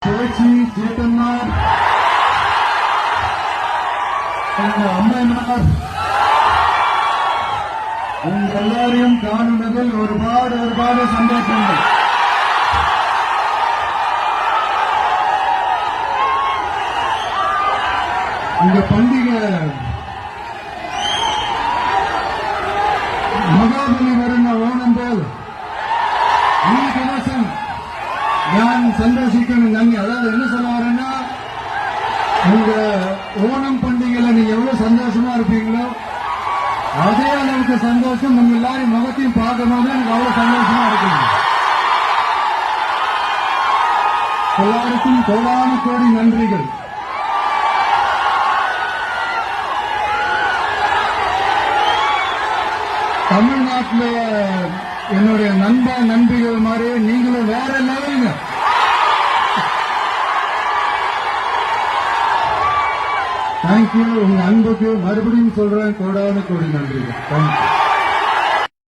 பேச்சு சேத்தன்னார், எங்க அம்மையனார், உங்க எல்லாரையும் காணுவதில் ஒருபாடு சந்தோஷங்கள். இந்த பண்டிகை മഹാബലി വരുന്ന ഓണം പോൽ ഈ ദിവസം ഞാൻ സന്തോഷിക്കണം. നന്ദി. அதாவது என்ன சொல்ல வரேன்னா, உங்க ஓணம் பண்டிகையில நீங்க எவ்வளவு சந்தோஷமா இருப்பீங்களோ அதே அளவுக்கு சந்தோஷம் உங்க எல்லாரும் முகத்தையும் பார்க்கும்போது எனக்கு அவ்வளவு சந்தோஷமா இருக்குங்க. எல்லாருக்கும் கோடான கோடி நன்றிகள். தமிழ்நாட்டில் என்னுடைய நண்பிகள் மாதிரி நீங்களும் வேற லெவலுங்க. தேங்க்யூ. உங்க அன்புக்கு மறுபடியும் சொல்றேன், கோடான கோடி நன்றிகள். தேங்க்யூ.